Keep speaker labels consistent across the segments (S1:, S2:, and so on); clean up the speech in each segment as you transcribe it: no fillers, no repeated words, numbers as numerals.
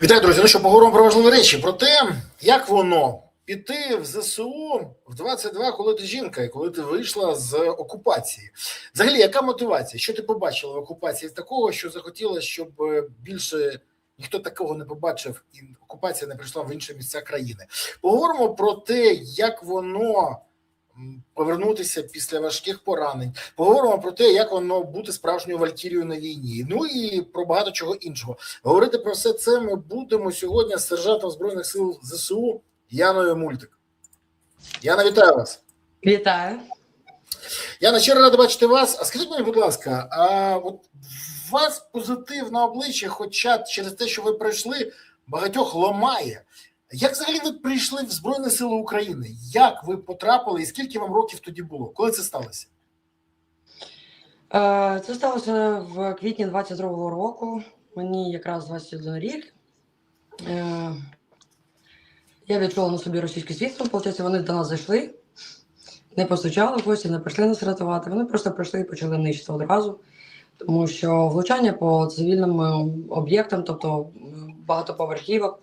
S1: Вітаю, друзі. Ну що, поговоримо про важливі речі, про те, як воно піти в ЗСУ в 22, коли ти жінка і коли ти вийшла з окупації. Взагалі, яка мотивація? Що ти побачила в окупації такого, що захотіла, щоб більше ніхто такого не побачив і окупація не прийшла в інші місця країни? Поговоримо про те, як воно повернутися після важких поранень. Поговоримо про те, як воно бути справжньою валькірією на війні. Ну і про багато чого іншого. Говорити про все це ми будемо сьогодні з сержантом Збройних сил ЗСУ Яною Мультик. Яна, вітаю вас.
S2: Вітаю.
S1: Яна, щиро рада бачити вас. А скажіть мені, будь ласка, а от у вас позитив на обличчі, хоча через те, що ви пройшли, багатьох ламає. Як взагалі ви прийшли в Збройні Сили України? Як ви потрапили і скільки вам років тоді було? Коли це сталося?
S2: Це сталося в квітні 22-го року. Мені якраз 21 рік. Я відчула на собі російське світло. Виходить, вони до нас зайшли, не постучали в гості, не прийшли нас рятувати. Вони просто прийшли і почали нищити одразу. Тому що влучання по цивільним об'єктам, тобто багатоповерхівок,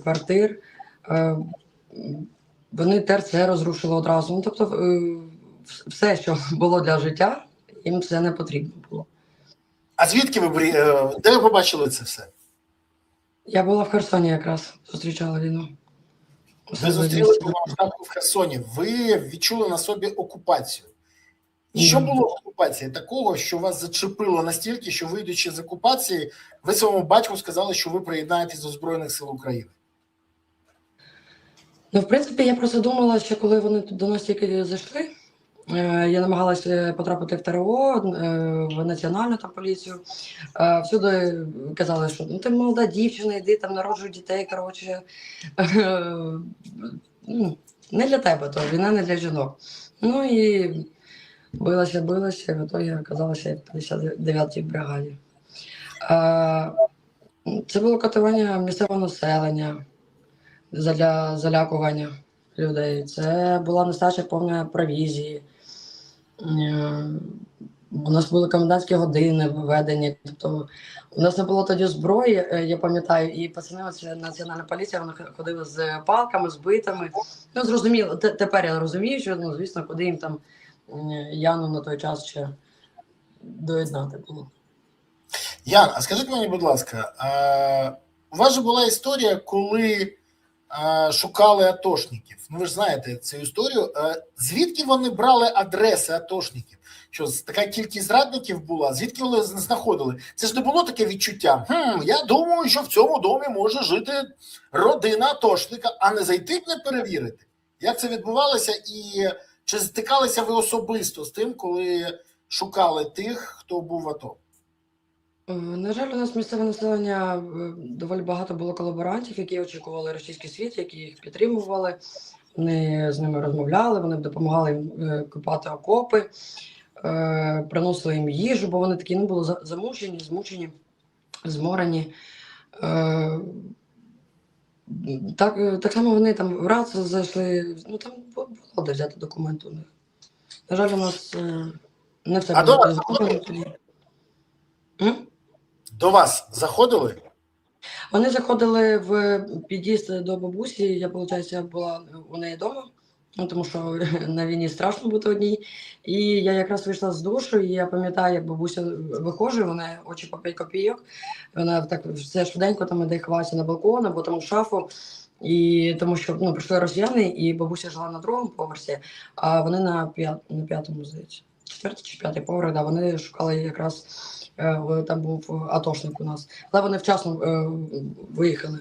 S2: квартир, вони ТРЦ розрушили одразу. Ну, тобто все, що було для життя, їм це не потрібно було. А
S1: звідки де ви побачили це все?
S2: Я була в Херсоні якраз, зустрічала війну.
S1: Ви зустріли в Херсоні, ви відчули на собі окупацію. Що було в окупації такого, що вас зачепило настільки, що, вийдучи з окупації, ви своєму батьку сказали, що ви приєднаєтесь до Збройних сил України?
S2: Ну, в принципі, я просто думала, що коли вони до нас тільки зайшли, я намагалася потрапити в ТРО, в національну там поліцію. Всюди казали, що ну, ти молода дівчина, йди там народжуй дітей, коротше. Не для тебе, то війна не для жінок. Ну і билася, і в итоге оказалася в 59-й бригаді. Це було катування місцевого населення для залякування людей. Це була нестача повної провізії. У нас були комендантські години введені. Тобто у нас не було тоді зброї, я пам'ятаю, і пацани, це національна поліція, вони ходили з палками, з битами. Ну, зрозуміло, тепер я розумію, що, ну, звісно, куди їм там Яну на той час ще доєднати було.
S1: Ян, а скажіть мені, будь ласка, у вас же була історія, коли шукали атошників. Ну, ви ж знаєте цю історію. Звідки вони брали адреси атошників? Що така кількість зрадників була? Звідки вони знаходили? Це ж не було таке відчуття. Я думаю, що в цьому домі може жити родина атошника, а не зайти б не перевірити. Як це відбувалося і чи стикалися ви особисто з тим, коли шукали тих, хто був в АТО?
S2: На жаль, у нас місцеве населення доволі багато було колаборантів, які очікували російський світ, які їх підтримували. Вони з ними розмовляли, вони допомагали їм копати окопи, приносили їм їжу, бо вони такі були замучені, змучені, зморені. Так само вони там в РАЦ зайшли, ну там було де взяти документи у них. На жаль, у нас не все було закуплено тоді.
S1: До вас заходили?
S2: Вони заходили в під'їзд до бабусі, я, виходить, була у неї вдома, ну, тому що на війні страшно бути одній. І я якраз вийшла з душу, і я пам'ятаю, як бабуся виходить, вона очі по 5 копійок, вона так все швиденько там іде ховається на балкон, або там в шафу. І тому що прийшли росіяни, і бабуся жила на другому поверсі, а вони на п'ятому, здається. 4-й чи 5-й поверх, да, вони шукали якраз, там був атошник у нас. Але вони вчасно виїхали.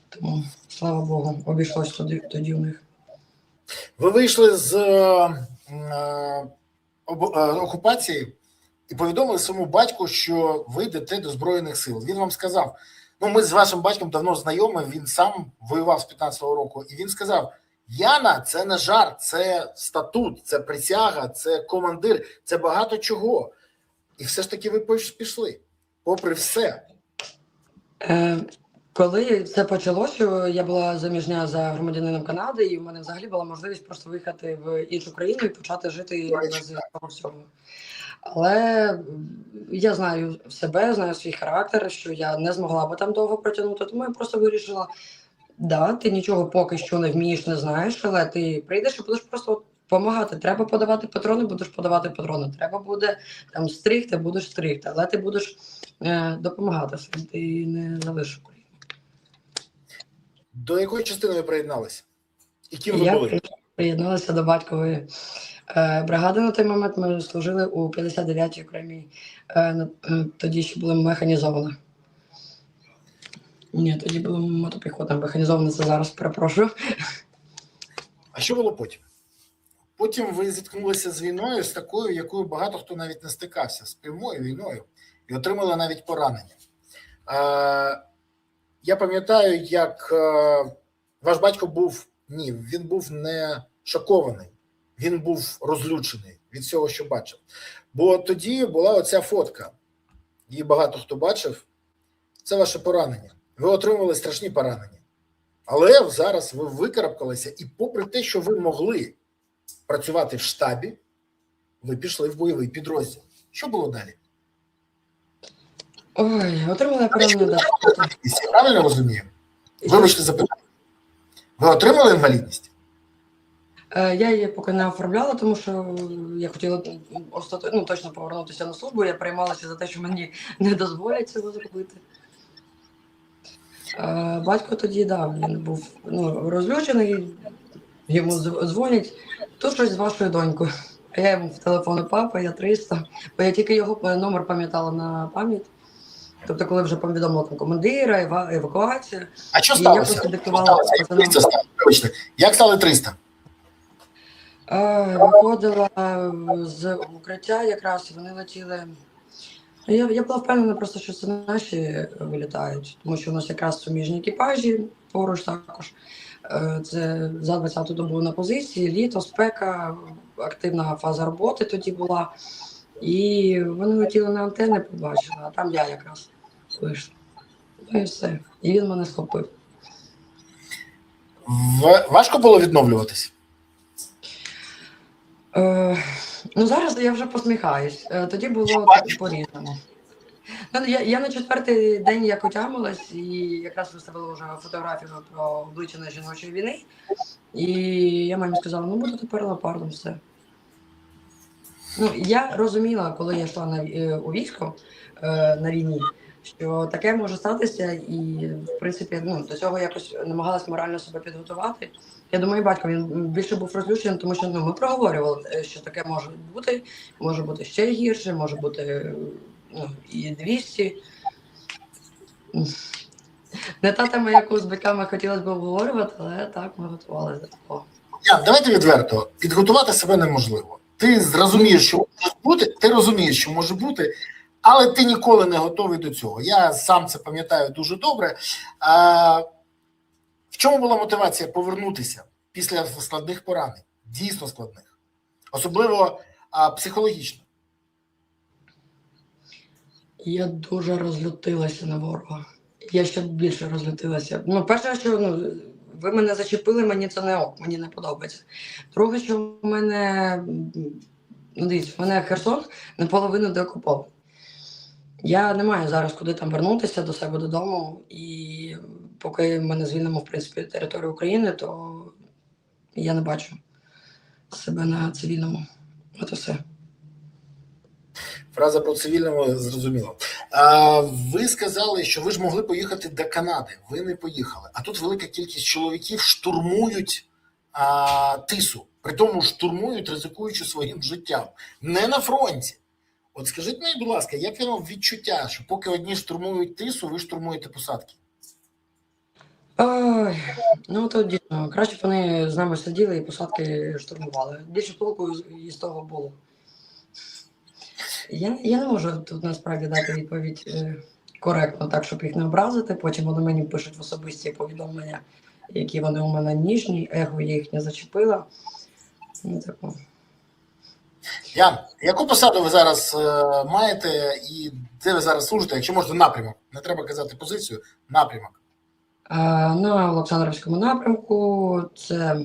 S2: Тому, слава Богу, обійшлось тоді у них.
S1: Ви вийшли з окупації і повідомили своєму батьку, що ви йдете до Збройних сил. Він вам сказав, ми з вашим батьком давно знайомі, він сам воював з 15-го року, і він сказав: Яна, це не жарт, це статут, це присяга, це командир, це багато чого. І все ж таки ви пішли, попри все.
S2: Коли це почалося, я була заміжня за громадянином Канади, і в мене взагалі була можливість просто виїхати в іншу країну і почати жити без цього всього. Але я знаю себе, знаю свій характер, що я не змогла би там довго протягнути, тому я просто вирішила, да, ти нічого поки що не вмієш, не знаєш, але ти прийдеш і будеш просто допомагати. Треба подавати патрони, будеш подавати патрони. Треба буде там стригти, будеш стригти, але ти будеш допомагати, ти не залишиш Україну.
S1: До якої частини ви приєдналися? І ким ви
S2: Я
S1: були?
S2: приєдналася до батькової бригади на той момент. Ми служили у 59-й окремій, тоді ще була механізована. Ні, тоді було мотопіхота, механізована, це зараз, перепрошую.
S1: А що було потім? Потім ви зіткнулися з війною, з такою, якою багато хто навіть не стикався, з прямою війною, і отримали навіть поранення. Я пам'ятаю, як ваш батько був, він був не шокований, він був розлючений від всього, що бачив. Бо тоді була оця фотка, її багато хто бачив, це ваше поранення. Ви отримали страшні поранення. Але зараз ви викарабкалися, і попри те, що ви могли працювати в штабі, ви пішли в бойовий підрозділ. Що було далі?
S2: Ой, отримала я поранення, да.
S1: Я правильно розумію? Вибачте запитання. Ви отримали інвалідність?
S2: Я її поки не оформляла, тому що я хотіла точно повернутися на службу. Я приймалася за те, що мені не дозволять цього зробити. Батько тоді, він був розлючений, йому дзвонять, тут щось з вашою донькою. А я йому в телефону папа, я 300, бо я тільки його номер пам'ятала на пам'ять. Тобто, коли вже повідомила там командира, евакуація.
S1: А що сталося?
S2: Я диктувала.
S1: Як стали 300?
S2: Виходила з укриття, якраз вони летіли. Я була впевнена просто, що це наші вилітають, тому що у нас якраз суміжні екіпажі поруч також. Це за 20-ту добу на позиції, літо, спека, активна фаза роботи тоді була. І вони летіли на антенни, побачили, а там я якраз вийшла. Ну і все. І він мене схопив.
S1: Важко було відновлюватись?
S2: Зараз я вже посміхаюсь. Тоді було по-різному. Я на 4-й день як отямилась і якраз виставила вже фотографію про обличчя жіночої війни. І я мамі сказала, буду тепер леопардом, все. Я розуміла, коли я йшла у військо на війні, що таке може статися, і в принципі до цього якось намагалась морально себе підготувати. Я думаю, батько він більше був розлючений, тому що ми проговорювали, що таке може бути ще гірше, може бути і 200. Не та тема, яку з батьками хотілося б обговорювати, але так, ми готувалися до такого.
S1: Давайте відверто, підготувати себе неможливо. Ти розумієш, що може бути, але ти ніколи не готовий до цього. Я сам це пам'ятаю дуже добре. В чому була мотивація повернутися після складних поранень? Дійсно складних. Особливо психологічно. Я
S2: дуже розлютилася на ворога. Я ще більше розлютилася. Перше, що ви мене зачепили, мені це не ок, мені не подобається. Друге, що в мене, дивіться, в мене Херсон наполовину деокупований. Я не маю зараз куди там вернутися до себе додому, і поки ми не звільнимо, в принципі, територію України, то я не бачу себе на цивільному. От і все.
S1: Фраза про цивільному зрозуміло. Ви сказали, що ви ж могли поїхати до Канади. Ви не поїхали. А тут велика кількість чоловіків штурмують Тису. При тому штурмують, ризикуючи своїм життям. Не на фронті. От скажіть мені, будь ласка, як воно відчуття, що поки одні штурмують Тису, ви штурмуєте посадки?
S2: То дійсно. Краще б вони з нами сиділи і посадки штурмували. Більше толку із того було. Я не можу тут насправді дати відповідь коректно, так, щоб їх не образити. Потім вони мені пишуть в особисті повідомлення, які вони у мене ніжні, его їхнє зачепило.
S1: Ян, яку посаду ви зараз маєте і де ви зараз служите, якщо можна, напрямок? Не треба казати позицію, напрямок.
S2: На Олександрівському напрямку. Це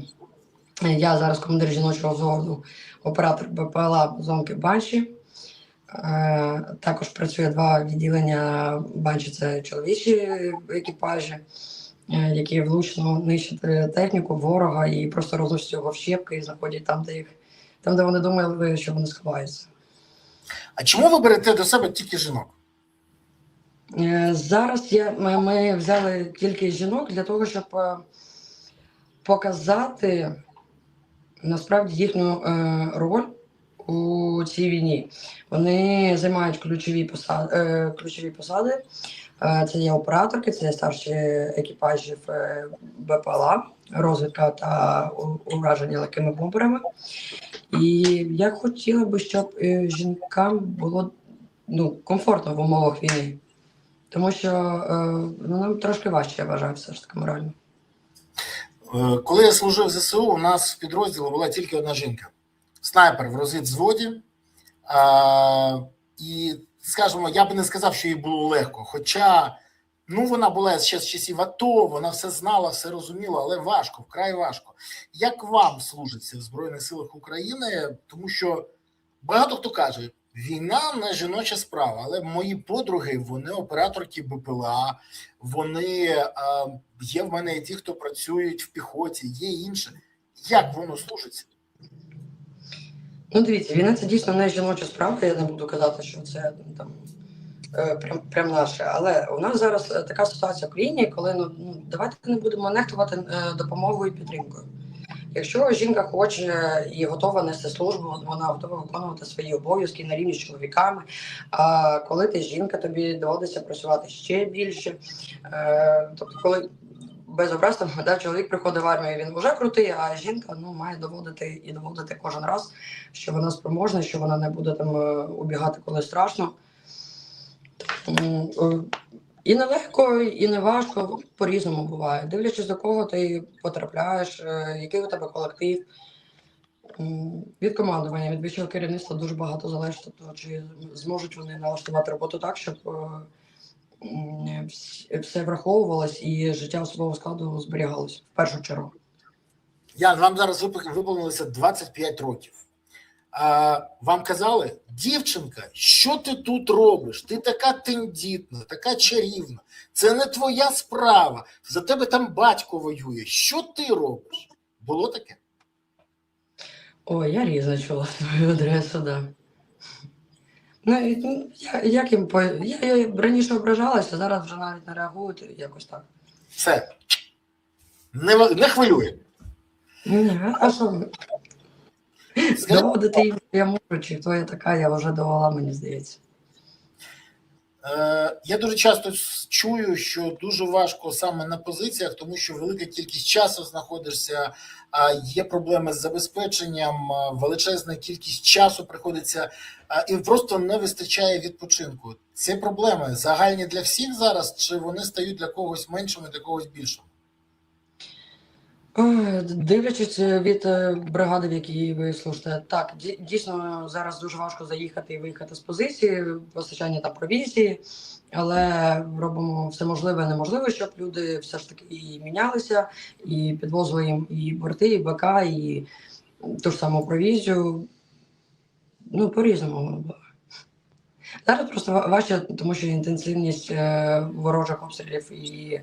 S2: я зараз командир жіночого взводу, оператор БПЛА «Зонки Банші». Також працює 2 відділення банші, це чоловічі екіпажі, які влучно нищать техніку ворога і просто розносять його в щепки і знаходять там, де вони думали, що вони сховаються.
S1: А чому ви берете до себе тільки жінок?
S2: Зараз ми взяли тільки жінок для того, щоб показати насправді їхню роль у цій війні. Вони займають ключові посади. Це є операторки, це є старші екіпажів БПЛА, розвідка та ураження легкими бомберами. І я хотіла би, щоб жінкам було комфортно в умовах війни. Тому що нам трошки важче, я вважаю, все ж таки морально.
S1: Коли я служив в ЗСУ, у нас в підрозділі була тільки одна жінка. Снайпер в розвідзводі. І, скажімо, я би не сказав, що їй було легко. Хоча, вона була ще з часів АТО, вона все знала, все розуміла, але важко, вкрай важко. Як вам служиться в Збройних силах України? Тому що багато хто каже, війна не жіноча справа, але мої подруги, вони операторки БПЛА, вони є в мене і ті, хто працюють в піхоті, є інше. Як воно служиться?
S2: Дивіться, війна це дійсно не жіноча справа, я не буду казати, що це там прям наше. Але у нас зараз така ситуація в країні, коли давайте не будемо нехтувати допомогою і підтримкою. Якщо жінка хоче і готова нести службу, вона готова виконувати свої обов'язки на рівні з чоловіками. А коли ти жінка, тобі доводиться працювати ще більше. Тобто, коли без образ, чоловік приходить в армію, він вже крутий, а жінка має доводити кожен раз, що вона спроможна, що вона не буде там убігати, коли страшно. І не легко, і не важко, по-різному буває. Дивлячись, до кого ти потрапляєш, який у тебе колектив. Від командування, від вищого керівництва дуже багато залежить, тобто, чи зможуть вони налаштувати роботу так, щоб все враховувалось і життя особового складу зберігалось в першу чергу.
S1: Ян, вам зараз виповнилося 25 років. Вам казали, дівчинка, що ти тут робиш? Ти така тендітна, така чарівна. Це не твоя справа. За тебе там батько воює. Що ти робиш? Було таке?
S2: Ой, я різно чула свою адресу, да. Я раніше ображалася, зараз вже навіть не реагують якось так.
S1: Все. Не хвилює.
S2: Ні, а що? Доводити їм, я можу, чи хто я така, я вже довела, мені здається.
S1: Я дуже часто чую, що дуже важко саме на позиціях, тому що велика кількість часу знаходишся, є проблеми з забезпеченням, величезна кількість часу приходиться, і просто не вистачає відпочинку. Ці проблеми загальні для всіх зараз, чи вони стають для когось меншими, для когось більшими?
S2: Дивлячись від бригади, в якій ви служите, так, дійсно зараз дуже важко заїхати і виїхати з позиції, постачання та провізії, але робимо все можливе і неможливе, щоб люди все ж таки і мінялися, і підвозили їм і борти, і БК, і ту ж саму провізію. По-різному. Зараз просто важче, тому що інтенсивність ворожих обстрілів і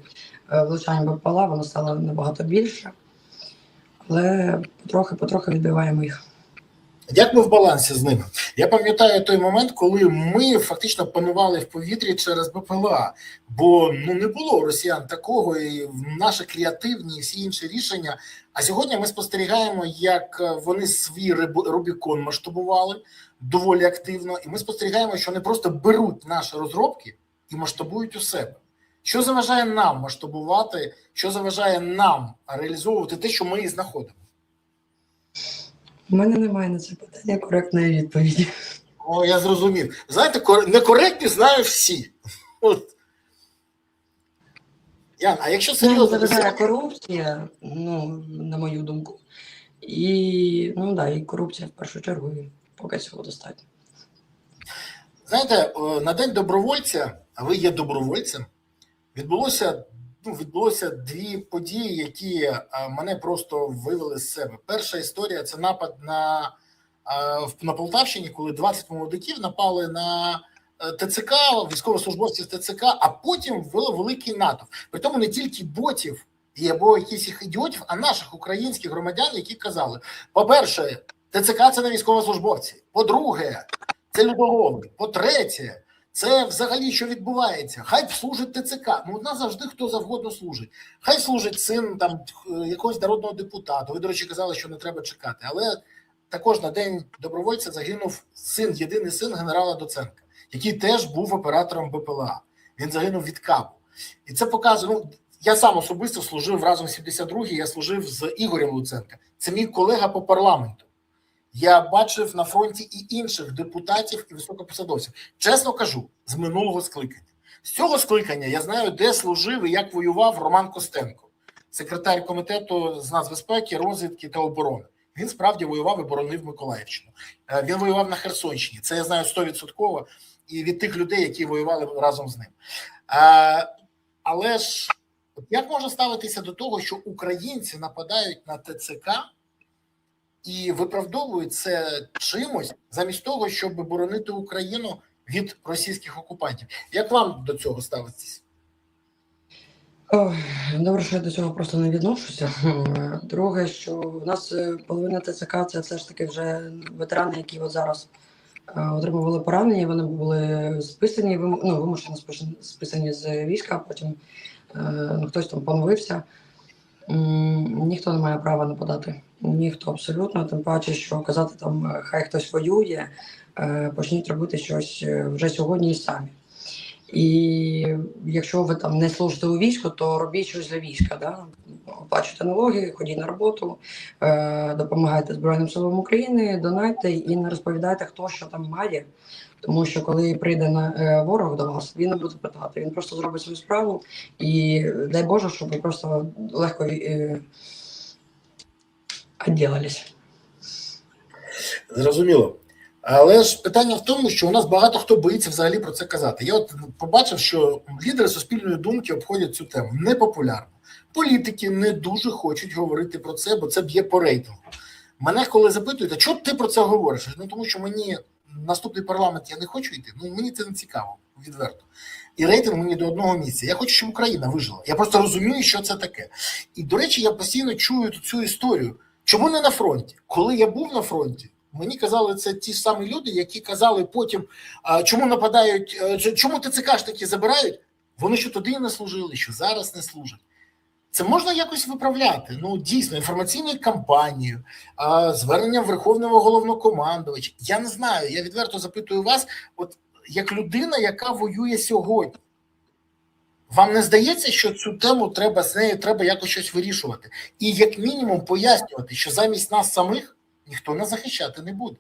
S2: влучань БПЛА, воно стало набагато більше. Але потрохи відбиваємо їх.
S1: Як ми в балансі з ними? Я пам'ятаю той момент, коли ми фактично панували в повітрі через БПЛА, бо не було у росіян такого, і наші креативні і всі інші рішення. А сьогодні ми спостерігаємо, як вони свій Рубікон масштабували доволі активно, і ми спостерігаємо, що вони просто беруть наші розробки і масштабують у себе. Що заважає нам масштабувати, що заважає нам реалізовувати те, що ми і знаходимо?
S2: У мене немає на це питання коректної відповіді.
S1: О, я зрозумів. Знаєте, некоректні знають всі. От. Ян, а якщо серйозно...
S2: Заважає корупція, на мою думку. І корупція в першу чергу, і поки цього достатньо.
S1: Знаєте, на День добровольця, а ви є добровольцем, відбулося 2 події, які мене просто вивели з себе. Перша історія – це напад на на Полтавщині, коли 20 молодиків напали на ТЦК, військовослужбовців ТЦК, а потім ввели великий натовп. Притому не тільки ботів або якихось ідіотів, а наших українських громадян, які казали, по-перше, ТЦК – це не військовослужбовці, по-друге, це людолови, по-третє, це взагалі що відбувається? Хай служить ТЦК. Ну, у нас завжди хто завгодно служить. Хай служить син там якогось народного депутата. Ви, до речі, казали, що не треба чекати. Але також на День добровольця загинув єдиний син генерала Доценка, який теж був оператором БПЛА. Він загинув від кабу. І це показує, ну, я сам особисто служив разом з 72-й, я служив з Ігорем Луценка. Це мій колега по парламенту. Я бачив на фронті і інших депутатів, і високопосадовців. Чесно кажу, з минулого скликання. З цього скликання я знаю, де служив і як воював Роман Костенко, секретар комітету з нацбезпеки, розвідки та оборони. Він справді воював і боронив Миколаївщину. Він воював на Херсонщині. Це я знаю 100% і від тих людей, які воювали разом з ним. Але ж як можна ставитися до того, що українці нападають на ТЦК і виправдовують це чимось, замість того, щоб боронити Україну від російських окупантів? Як вам до цього ставитись?
S2: Добре, що я до цього просто не відношуся. Друге, що в нас половина ТЦК – це все ж таки вже ветерани, які от зараз отримували поранення, вони були списані, вимушено списані з війська, а потім хтось там поновився. Ніхто не має права нападати. Ніхто абсолютно, тим паче, що казати там, хай хтось воює, почніть робити щось вже сьогодні і самі. І якщо ви там не служите у війську, то робіть щось для війська. Да? Оплачуйте налоги, ходіть на роботу, допомагайте Збройним силам України, донайте і не розповідайте, хто що там має. Тому що коли прийде ворог до вас, він не буде питати, він просто зробить свою справу. І дай Боже, щоб ви просто легко відділились.
S1: Зрозуміло. Але ж питання в тому, що у нас багато хто боїться взагалі про це казати. Я от побачив, що лідери суспільної думки обходять цю тему. Непопулярно. Політики не дуже хочуть говорити про це, бо це б'є по рейтингу. Мене коли запитують, а чого ти про це говориш? Ну, тому що мені наступний парламент я не хочу йти, ну мені це не цікаво, відверто. І рейтинг мені до одного місця. Я хочу, щоб Україна вижила. Я просто розумію, що це таке. І, до речі, я постійно чую цю історію. Чому не на фронті? Коли я був на фронті, мені казали, це ті ж самі люди, які казали потім, чому нападають, чому ТЦКшники забирають, вони що тоді не служили, що зараз не служать. Це можна якось виправляти. Ну, дійсно, інформаційною кампанією, зверненням Верховного Головнокомандувача. Я не знаю, я відверто запитую вас, от як людина, яка воює сьогодні, вам не здається, що цю тему з нею треба якось щось вирішувати? І як мінімум пояснювати, що замість нас самих ніхто нас захищати не буде.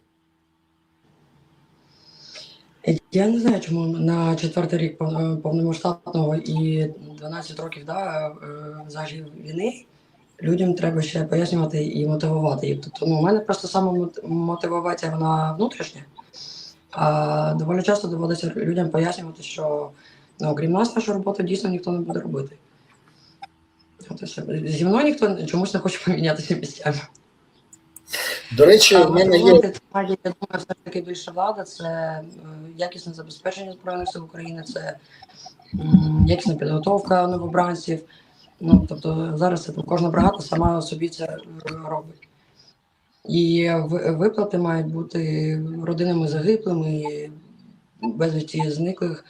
S2: Я не знаю, чому на 4-й рік повномасштабного і 12 років взагалі війни людям треба ще пояснювати і мотивувати їх. Тобто, у мене просто саме мотивація вона внутрішня, а доволі часто доводиться людям пояснювати, що окрім нас нашу роботу дійсно ніхто не буде робити. Тобто, зі мною ніхто чомусь не хоче помінятися місцями.
S1: До речі, в мене є...
S2: Я думаю, все ж таки більше влада, це якісне забезпечення Збройних сил України, це якісна підготовка новобранців. Ну, тобто зараз це кожна бригада сама собі це робить. І виплати мають бути родинами загиблими, безвісті зниклих,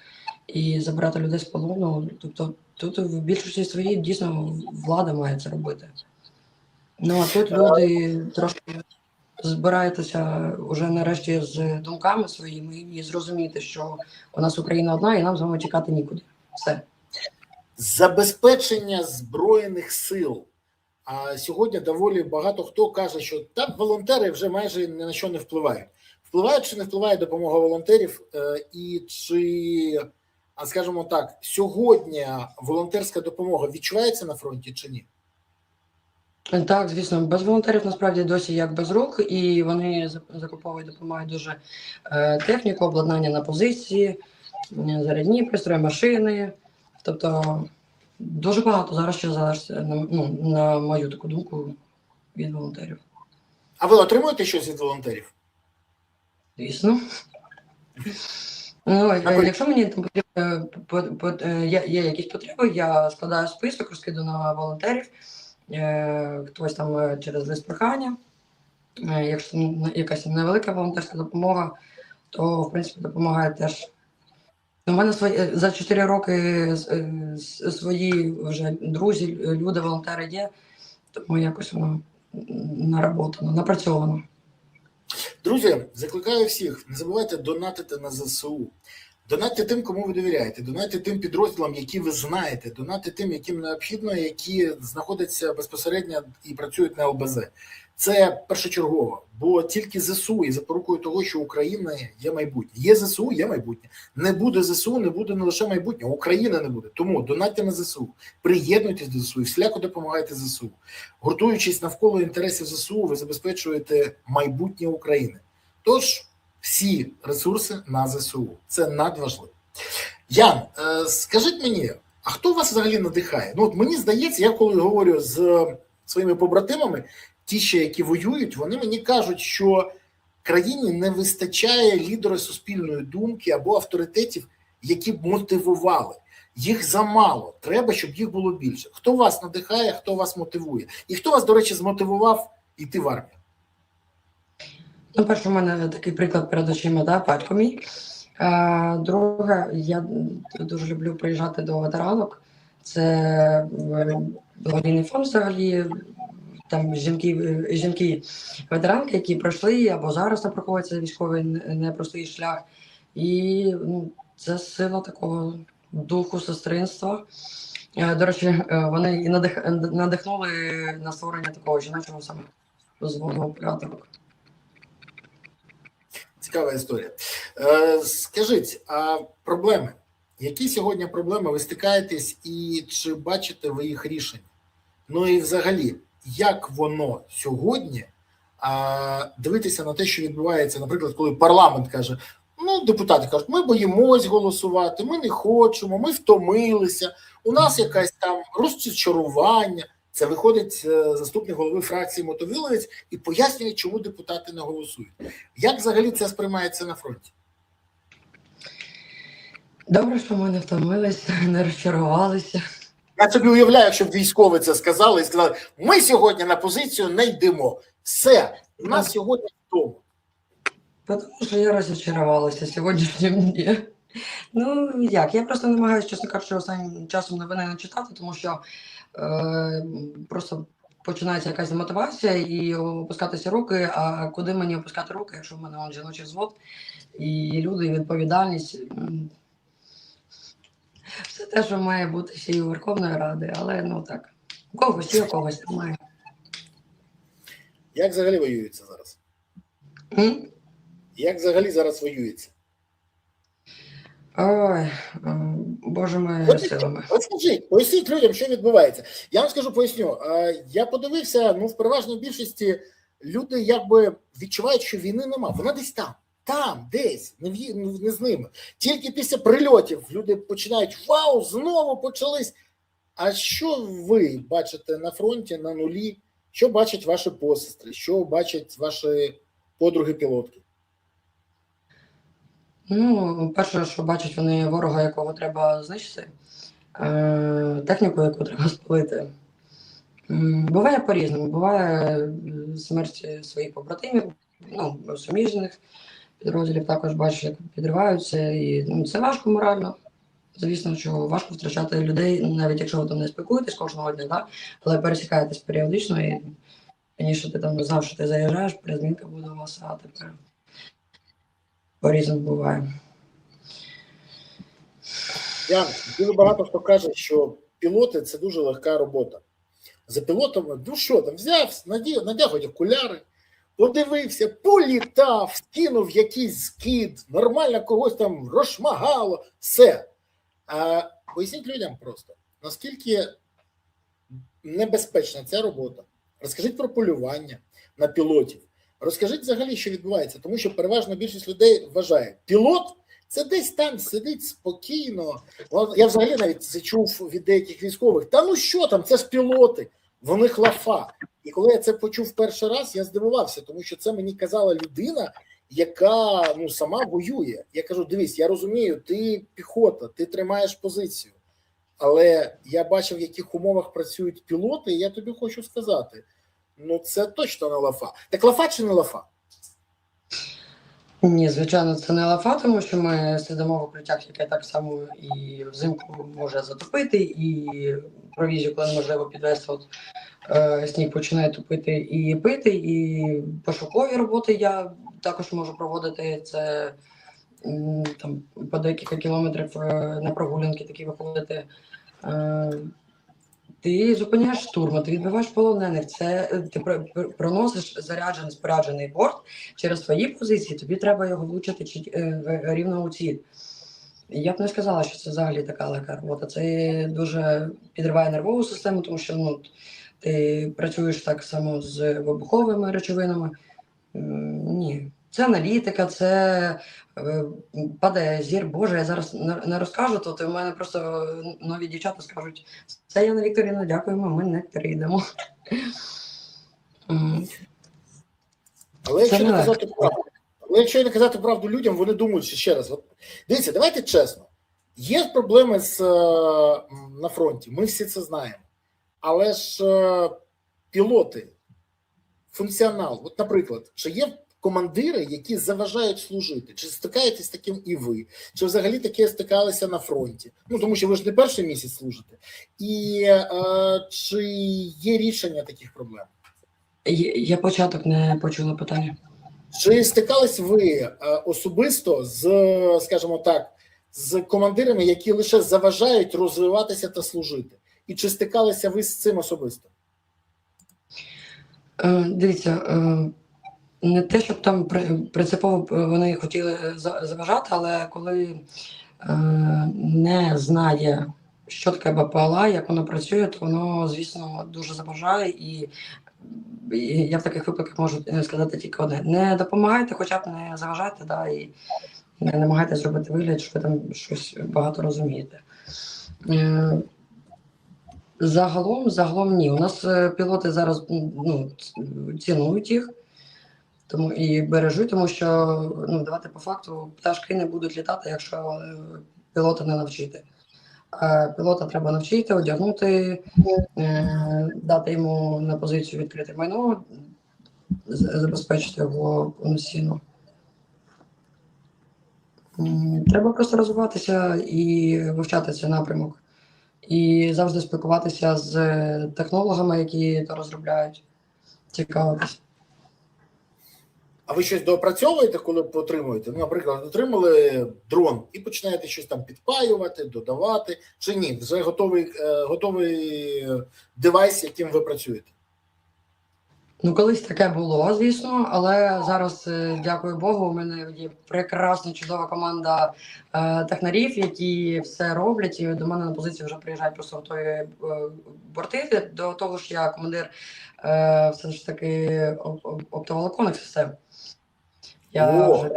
S2: і забирати людей з полону. Тобто тут в більшості своїй дійсно влада має це робити. Ну, а тут люди трошки збирайтеся вже нарешті з думками своїми і зрозуміти, що у нас Україна одна і нам з вами тікати нікуди. Все.
S1: Забезпечення Збройних сил. А сьогодні доволі багато хто каже, що там волонтери вже майже ні на що не впливають. Впливає чи не впливає допомога волонтерів? І чи, скажімо так, сьогодні волонтерська допомога відчувається на фронті чи ні?
S2: Так, звісно, без волонтерів насправді досі як без рук, і вони закуповують, допомагають дуже техніку, обладнання на позиції, зарядні пристрої, машини. Тобто дуже багато зараз ще залежить, на мою таку думку, від волонтерів.
S1: А ви отримуєте щось від волонтерів?
S2: звісно. Ну, якщо мені там є якісь потреби, я складаю список, розкидаю на волонтерів, хтось там через лист прохання. Якщо якась невелика волонтерська допомога, то в принципі допомагає теж. У мене за 4 роки свої вже друзі, люди, волонтери є, тому якось воно наработано, напрацьовано.
S1: Друзі, закликаю всіх, не забувайте донатити на ЗСУ. Донатьте тим, кому ви довіряєте, донатьте тим підрозділам, які ви знаєте, донатьте тим, яким необхідно, які знаходяться безпосередньо і працюють на ЛБЗ. Це першочергово, бо тільки ЗСУ є запорукою того, що Україна є майбутнє. Є ЗСУ, є майбутнє. Не буде ЗСУ, не буде не лише майбутнє, України не буде. Тому донатьте на ЗСУ, приєднуйтесь до ЗСУ і всіляко допомагайте ЗСУ. Гуртуючись навколо інтересів ЗСУ, ви забезпечуєте майбутнє України. Тож, всі ресурси на ЗСУ. Це надважливо. Ян, скажіть мені, а хто вас взагалі надихає? Ну, от мені здається, я коли говорю з своїми побратимами, ті ще, які воюють, вони мені кажуть, що країні не вистачає лідера суспільної думки або авторитетів, які б мотивували. Їх замало. Треба, щоб їх було більше. Хто вас надихає, хто вас мотивує? І хто вас, до речі, змотивував йти в армію?
S2: Ну, перше, у мене такий приклад перед очима, да, батько мій. Друге, я дуже люблю приїжджати до ветеранок. Це благодійний фонд взагалі, там жінки-ветеранки, які пройшли або зараз там проходять військовий непростий шлях. І це сила такого духу сестринства. До речі, вони і надихнули на створення такого жіночого саме дозвольного оператора.
S1: Цікава історія. Скажіть, а проблеми? Які сьогодні проблеми ви стикаєтесь і чи бачите ви їх рішення? Ну і взагалі, як воно сьогодні дивитися на те, що відбувається, наприклад, коли парламент каже, ну, депутати кажуть, ми боїмось голосувати, ми не хочемо, ми втомилися, у нас якась там розчарування. Це виходить заступник голови фракції Мотовиловець і пояснює, чому депутати не голосують. Як взагалі це сприймається на фронті?
S2: Добре, що ми не втомилися, не розчарувалися.
S1: Я собі уявляю, якщо б військові це сказали і сказали, ми сьогодні на позицію не йдемо. Все, у нас сьогодні вдома.
S2: Тому що я розчарувалася сьогоднішнім днем. Ну, як? Я просто намагаюся, чесно кажучи, останнім часом новини не читати, тому що просто починається якась мотивація і опускатися руки, а куди мені опускати руки, якщо в мене жіночий взвод, і люди, і відповідальність. Все те, що має бути ще й у Верховної Ради, але ну так, у когось є, у когось немає.
S1: Як взагалі воюється зараз? Як взагалі зараз воюється?
S2: Ой, Боже моє силами.
S1: От скажіть, поясніть людям, що відбувається. Я вам скажу, поясню. Я подивився, в переважній більшості люди якби відчувають, що війни нема. Вона десь там, десь, не з ними. Тільки після прильотів люди починають, вау, знову почались. А що ви бачите на фронті, на нулі? Що бачать ваші посестри? Що бачать ваші подруги-пілотки?
S2: Ну, перше, що бачать вони ворога, якого треба знищити, техніку, яку треба спалити. Буває по-різному. Буває смерть своїх побратимів, суміжних підрозділів також бачу, як підриваються. І це важко морально. Звісно, що важко втрачати людей, навіть якщо ви там не спілкуєтесь кожного дня, да? Але пересікаєтесь періодично і раніше ти там знав, що ти заїжджаєш, перезмінка буде у вас, а тепер по-різному буває.
S1: Ян, дуже багато хто каже, що пілоти – це дуже легка робота. За пілотами, взяв, надяг окуляри, подивився, політав, скинув якийсь скид, нормально когось там розшмагало, все. Поясніть людям просто, наскільки небезпечна ця робота. Розкажіть про полювання на пілотів. Розкажіть взагалі, що відбувається, тому що переважна більшість людей вважає, пілот – це десь там сидить спокійно. Я взагалі навіть це чув від деяких військових, що там, це ж пілоти, в них лафа. І коли я це почув перший раз, я здивувався, тому що це мені казала людина, яка сама воює. Я кажу, дивись, я розумію, ти піхота, ти тримаєш позицію. Але я бачив, в яких умовах працюють пілоти, і я тобі хочу сказати, це точно не лафа. Так лафа чи не лафа?
S2: Ні, звичайно, це не лафа, тому що ми сидимо в укриттях, яке так само і взимку може затопити, і провізію, коли неможливо підвести, сніг починає топити і пити, і пошукові роботи я також можу проводити. Це там по декілька кілометрів на прогулянки такі виходити. Ти зупиняєш штурми, ти відбиваєш полонених, ти проносиш заряджений, споряджений борт через свої позиції, тобі треба його влучити рівно у ціль. Я б не сказала, що це взагалі така легка робота. Це дуже підриває нервову систему, тому що ти працюєш так само з вибуховими речовинами. Ні. Це аналітика, це падає зір. Боже, я зараз не розкажу, то в мене просто нові дівчата скажуть, це Яна Вікторівна, дякуємо, ми не перейдемо.
S1: Але якщо не казати правду людям, вони думають, що ще раз. Дивіться, давайте чесно. Є проблеми на фронті, ми всі це знаємо. Але ж пілоти, функціонал, наприклад, чи є командири, які заважають служити? Чи стикаєтесь з таким і ви? Чи взагалі таке стикалися на фронті? Тому що ви ж не перший місяць служите. І чи є рішення таких проблем?
S2: Я початок не почула питання.
S1: Чи стикались ви особисто з, скажімо так, з командирами, які лише заважають розвиватися та служити? І чи стикалися ви з цим особисто?
S2: Дивіться, не те, щоб там принципово вони хотіли заважати, і коли не знає, що таке БПЛА, як воно працює, то воно, звісно, дуже заважає. І я в таких випадках можу сказати тільки одне. Не допомагайте, хоча б не заважайте, і не намагайтеся зробити вигляд, що ви там щось багато розумієте. Загалом ні. У нас пілоти зараз цінують їх і бережуть, тому що, давайте по факту, пташки не будуть літати, якщо пілота не навчити. Пілота треба навчити, одягнути, дати йому на позицію відкрите майно, забезпечити його повноцінно. Треба просто розвиватися і вивчати цей напрямок. І завжди спілкуватися з технологами, які то розробляють, цікавитися.
S1: А ви щось доопрацьовуєте, коли отримуєте? Наприклад, отримали дрон і починаєте щось там підпаювати, додавати, чи ні? Вже готовий девайс, яким ви працюєте?
S2: Колись таке було, звісно, але зараз, дякую Богу, у мене є прекрасна, чудова команда технарів, які все роблять, і до мене на позицію вже приїжджають просто готові борти. До того ж, я командир все ж таки оптоволоконних систем. Я вже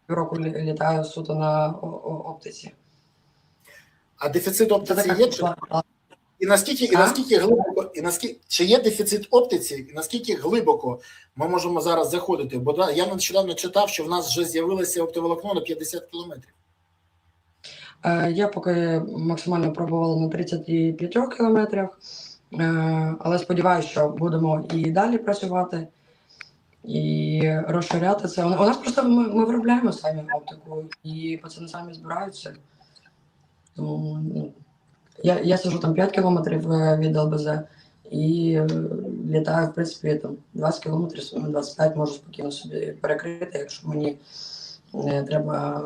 S2: півроку літаю суто на оптиці.
S1: А дефіцит оптиці є? І наскільки глибоко, чи є дефіцит оптиці, і наскільки глибоко ми можемо зараз заходити? Бо я нещодавно читав, що в нас вже з'явилося оптоволокно на 50 кілометрів.
S2: Я поки максимально пробувала на 35 кілометрах, але сподіваюся, що будемо і далі працювати, і розширяти це. У нас просто ми виробляємо самі оптику, і пацани самі збираються. Тому я сижу там 5 кілометрів від ЛБЗ і літаю, в принципі, там 20 кілометрів, 25 можу спокійно собі перекрити, якщо мені не треба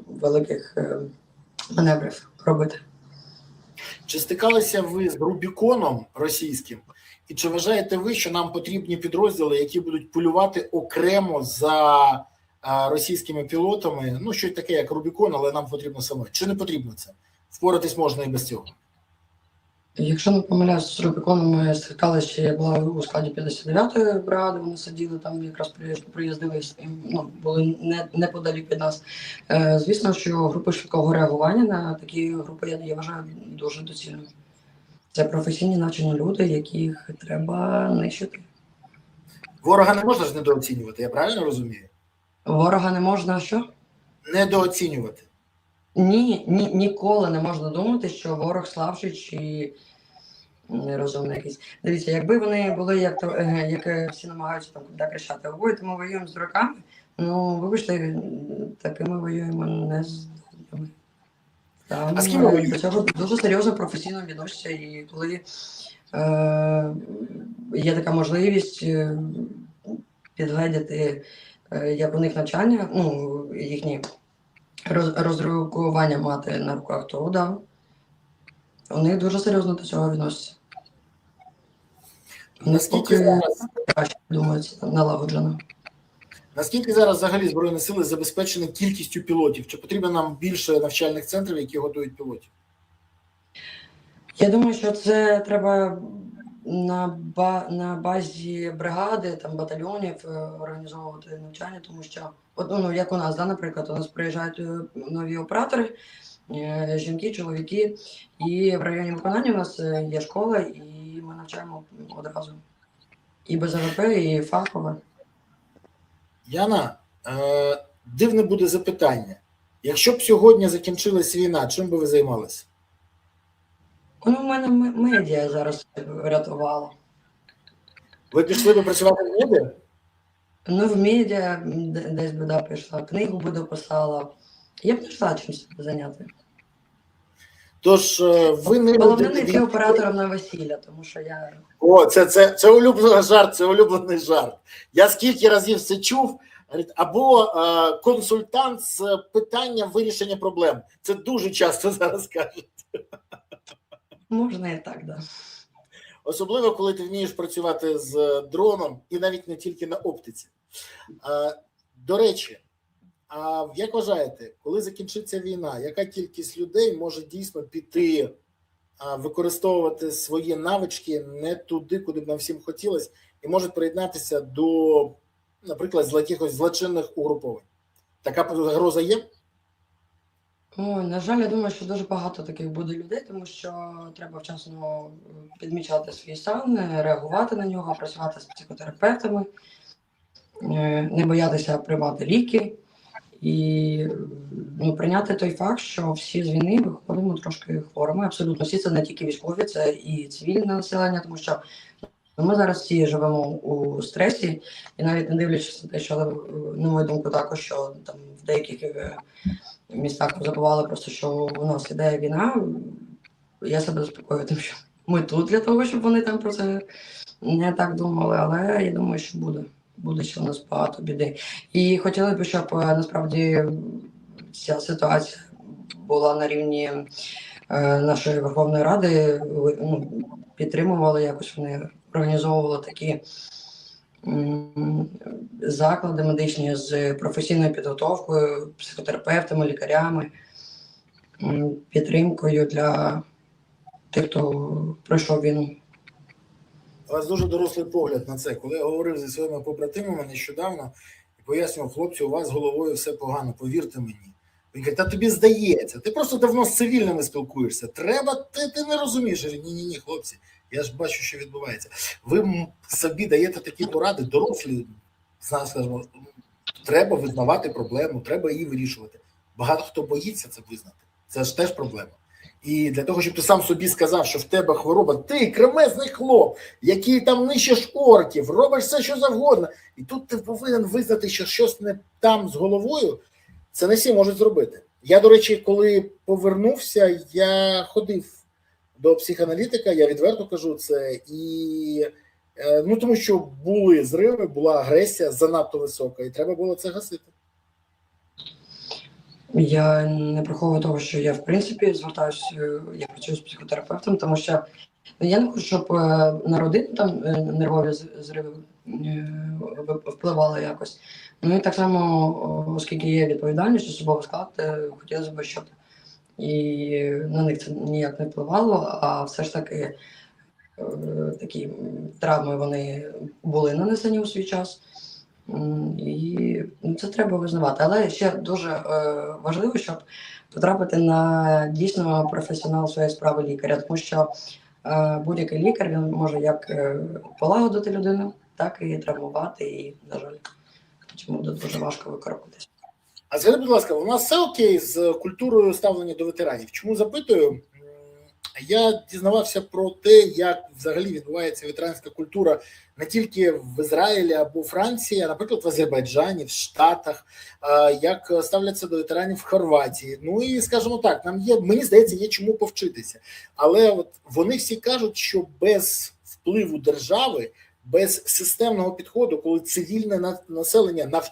S2: великих маневрів робити.
S1: Чи стикалися ви з Рубіконом російським? І чи вважаєте ви, що нам потрібні підрозділи, які будуть полювати окремо за російськими пілотами? Щось таке, як Рубікон, але нам потрібно саме. Чи не потрібно це? Впоратись можна і без цього.
S2: Якщо не помиляюсь, з Рубіконом ми стикалися, ще я була у складі 59-ї бригади, вони сиділи там, якраз приїздили, були неподалік від нас. Звісно, що групи швидкого реагування на такі групи, я вважаю, дуже доцільними. Це професійні навчені люди, яких треба нищити.
S1: Ворога не можна ж недооцінювати, я правильно розумію?
S2: Ворога не можна що?
S1: Недооцінювати.
S2: Ніколи не можна думати, що ворог слабший чи нерозумний якийсь. Дивіться, якби вони були, як всі намагаються там куди кричати, ой, ми воюємо з дураками, ну, вибачте, такими воюємо не з дураками. Там
S1: А з ким ви
S2: до
S1: воюєте?
S2: цього дуже серйозно професійно відносяться, і коли є така можливість підгледіти, як у них навчання, ну, їхні роздрукування мати на руках, то да, вони дуже серйозно до цього відносяться. Вони
S1: Наскільки
S2: поки
S1: зараз,
S2: краще думають налагоджено.
S1: наскільки зараз взагалі Збройні сили забезпечені кількістю пілотів? Чи потрібно нам більше навчальних центрів, які готують пілотів?
S2: Я думаю, що це треба на базі бригади, там батальйонів організовувати навчання, тому що, от, ну, як у нас, да, наприклад, у нас приїжджають нові оператори, жінки, чоловіки, і в районі виконання у нас є школа, і ми навчаємо одразу. І без АВП, і фахове.
S1: Яна, дивне буде запитання. Якщо б сьогодні закінчилась війна, чим би ви займалися?
S2: Ну, в мене медіа зараз врятувало.
S1: Ви пішли би працювати в медіа?
S2: Ну, в медіа десь би, да, пішла, книгу би дописала. Я б знайшла чимось зайняти.
S1: Тож ви не
S2: Головне
S1: будете
S2: не йти оператором на весілля, тому що я...
S1: О, це улюблений жарт, це улюблений жарт. Я скільки разів це чув, або консультант з питання вирішення проблем. Це дуже часто зараз кажуть.
S2: Можна і так, да.
S1: Особливо, коли ти вмієш працювати з дроном і навіть не тільки на оптиці. До речі, а як вважаєте, коли закінчиться війна, яка кількість людей може дійсно піти використовувати свої навички не туди, куди б нам всім хотілося, і можуть приєднатися до, наприклад, якихось злочинних угруповань? Така загроза є?
S2: Ой, на жаль, я думаю, що дуже багато таких буде людей, тому що треба вчасно підмічати свій стан, реагувати на нього, працювати з психотерапевтами, не боятися приймати ліки і, ну, прийняти той факт, що всі з війни виходимо трошки хворими. Абсолютно всі, це не тільки військові, це і цивільне населення, тому що ми зараз всі живемо у стресі, і навіть не дивлячись на те, що, на мою думку, також, що там в деяких містах забували просто, що у нас іде війна, я себе заспокоюю тим, що ми тут для того, щоб вони там про це не так думали, але я думаю, що буде ще у нас багато біди. І хотіли б, щоб насправді ця ситуація була на рівні нашої Верховної Ради, ну, підтримували якось, вони організовували такі заклади медичні з професійною підготовкою, психотерапевтами, лікарями, підтримкою для тих, хто пройшов війну.
S1: У вас дуже дорослий погляд на це. Коли я говорив зі своїми побратимами нещодавно і пояснював, хлопці, у вас з головою все погано, повірте мені. Він каже, та тобі здається, ти просто давно з цивільними спілкуєшся. Ти не розумієш. Я кажу, ні, хлопці, я ж бачу, що відбувається. Ви собі даєте такі поради, дорослі, скажімо, треба визнавати проблему, треба її вирішувати. Багато хто боїться це визнати. Це ж теж проблема. І для того, щоб ти сам собі сказав, що в тебе хвороба, ти кремезний хлоп, який там нищиш орків, робиш все, що завгодно. І тут ти повинен визнати, що щось не там з головою, це не всі можуть зробити. Я, до речі, коли повернувся, я ходив до психоаналітика, я відверто кажу це, і ну, тому що були зриви, була агресія занадто висока, і треба було це гасити.
S2: Я не приховую того, що я, в принципі, звертаюся, я працюю з психотерапевтом, тому що я не хочу, щоб на родину там нервові зриви впливали якось. Ну і так само, оскільки є відповідальність, особовий склад, хотілося б, щоб і на них це ніяк не впливало, а все ж таки такі травми вони були нанесені у свій час. І це треба визнавати. Але ще дуже важливо, щоб потрапити на дійсно професіонал своєї справи лікаря, тому що будь-який лікар він може як полагодити людину, так і травмувати, і, на жаль, потім буде дуже важко викарабкатися.
S1: А скажіть, будь ласка, у нас все окей з культурою ставлення до ветеранів? Чому запитую? Я дізнавався про те, як взагалі відбувається ветеранська культура не тільки в Ізраїлі або Франції, а, наприклад, в Азербайджані, в Штатах, як ставляться до ветеранів в Хорватії. Ну і, скажімо так, мені здається, є чому повчитися. Але от вони всі кажуть, що без впливу держави, без системного підходу, коли цивільне населення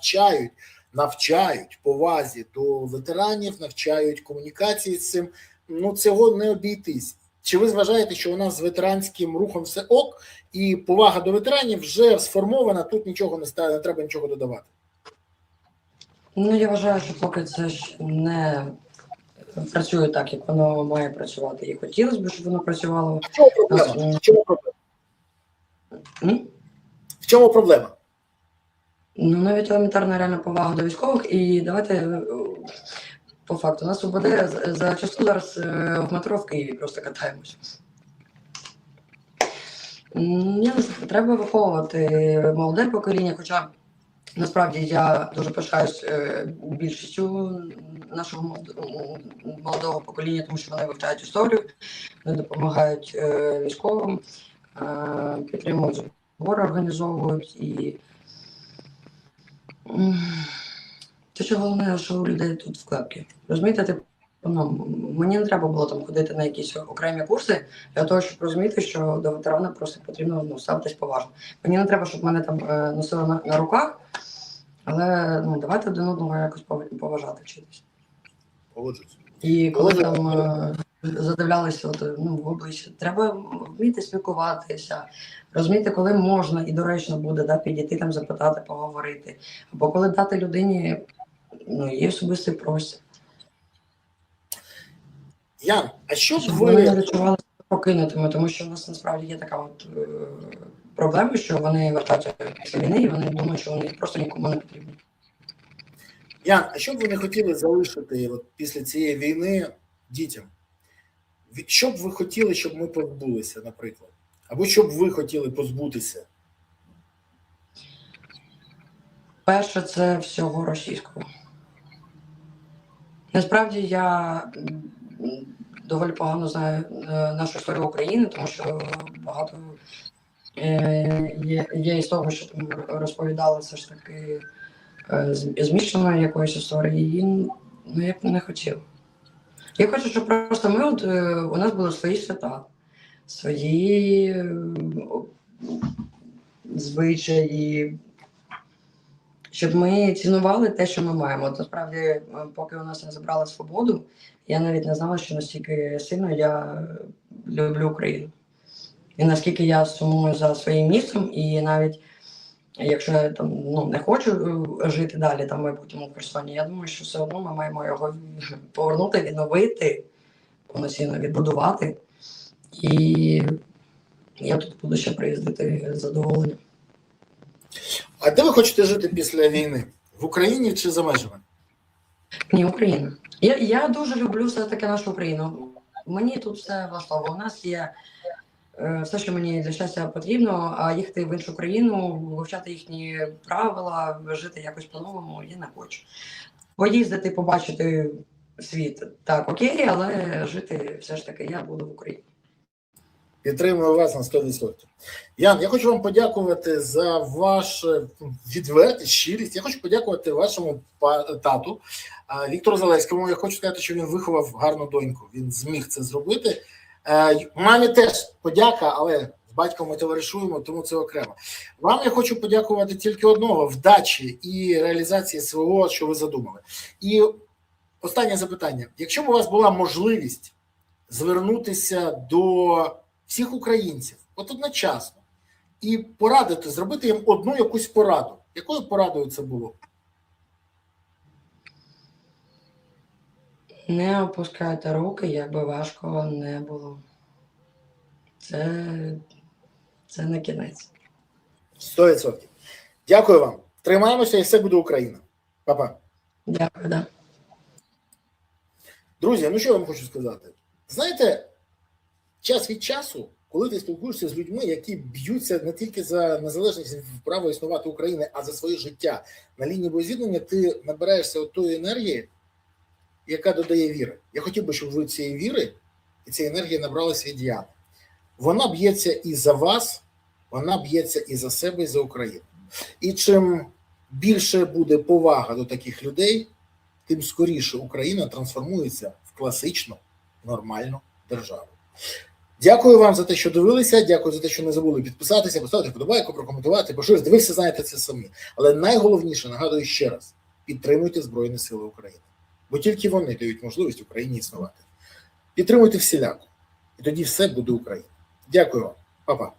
S1: навчають повазі до ветеранів, навчають комунікації з цим, ну цього не обійтись. Чи ви вважаєте, що у нас з ветеранським рухом все ок, і повага до ветеранів вже сформована, тут нічого не стане, не треба нічого додавати?
S2: Ну, я вважаю, що поки це ж не працює так, як воно має працювати. І хотілося б, щоб воно працювало.
S1: В чому проблема? В чому проблема?
S2: Ну, навіть елементарна реальна повага до військових. І давайте по факту, у нас УБД зачасту зараз в метро в Києві просто катаємося. Треба виховувати молоде покоління, хоча насправді я дуже пишаюсь більшістю нашого молодого покоління, тому що вони вивчають історію, вони допомагають військовим, підтримують збори, організовують і те, що головне, що у людей тут вкладки. Розумієте, типу, мені не треба було там ходити на якісь окремі курси для того, щоб розуміти, що до ветерана просто потрібно ставитись поважно. Мені не треба, щоб мене там носили на руках, але давайте один одного якось поважати вчитись.
S1: Погоджуюсь.
S2: І коли там задивлялися в обличчя, треба вміти спілкуватися, розуміти, коли можна і доречно буде підійти там, запитати, поговорити. Або коли дати людині є особистий простір.
S1: Ян, а що б
S2: вони не відчувалися покинутими, тому що у нас насправді є така проблема, що вони вертаються після війни і вони думають, що вони просто нікому не потрібні.
S1: Ян, а що б ви не хотіли залишити після цієї війни дітям? Що б ви хотіли, щоб ми позбулися, наприклад? Або що б ви хотіли позбутися?
S2: Перше, це всього російського. Насправді я доволі погано знаю нашу історію України, тому що багато є із того, що там розповідали все ж таки зміщеної якоїсь історії, і я б не хотів. Я хочу, щоб просто у нас були свої свята, свої звичаї, щоб ми цінували те, що ми маємо. От насправді, поки у нас не забрали свободу, я навіть не знала, що настільки сильно я люблю Україну. І наскільки я сумую за своїм містом, і навіть якщо я там не хочу жити далі там в майбутньому в Херсоні, я думаю, що все одно ми маємо його повернути, відновити, повноцінно відбудувати. І я тут буду ще приїздити з задоволенням.
S1: А де ви хочете жити після війни? В Україні чи за межами?
S2: Ні, Україна. Я дуже люблю все-таки нашу Україну. Мені тут все влаштовує. У нас є все, що мені для щастя потрібно, а їхати в іншу країну, вивчати їхні правила, жити якось по-новому, я не хочу. Поїздити, побачити світ, так, окей, але жити все ж таки я буду в Україні.
S1: Підтримую вас на 100%. Ян, я хочу вам подякувати за вашу відвертість, щирість. Я хочу подякувати вашому тату Віктору Залеському. Я хочу сказати, що він виховав гарну доньку. Він зміг це зробити. Мамі теж подяка, але з батьком ми товаришуємо, тому це окремо. Вам я хочу подякувати тільки одного – вдачі і реалізації свого, що ви задумали. І останнє запитання. Якщо б у вас була можливість звернутися до всіх українців, от одночасно, і порадити, зробити їм одну якусь пораду. Якою порадою це було?
S2: Не опускайте руки, як би важко не було. Це не кінець.
S1: 100%. Дякую вам. Тримаємося і все буде Україна. Па-па.
S2: Дякую, да.
S1: Друзі, ну що я вам хочу сказати? Знаєте, час від часу коли ти спілкуєшся з людьми, які б'ються не тільки за незалежність право існувати України, а за своє життя на лінії боєзіткнення, ти набираєшся тої енергії, яка додає віри. Я хотів би, щоб ви цієї віри і цієї енергії набралися від Яни. Вона б'ється і за вас, вона б'ється і за себе, і за Україну. І чим більше буде повага до таких людей, тим скоріше Україна трансформується в класичну, нормальну державу. Дякую вам за те, що дивилися, дякую за те, що не забули підписатися, поставити вподобайку, прокоментувати, поширити. Ви все знаєте це самі. Але найголовніше, нагадую ще раз, підтримуйте Збройні Сили України. Бо тільки вони дають можливість Україні існувати. Підтримуйте всіляко. І тоді все буде Україна. Дякую вам. Па-па.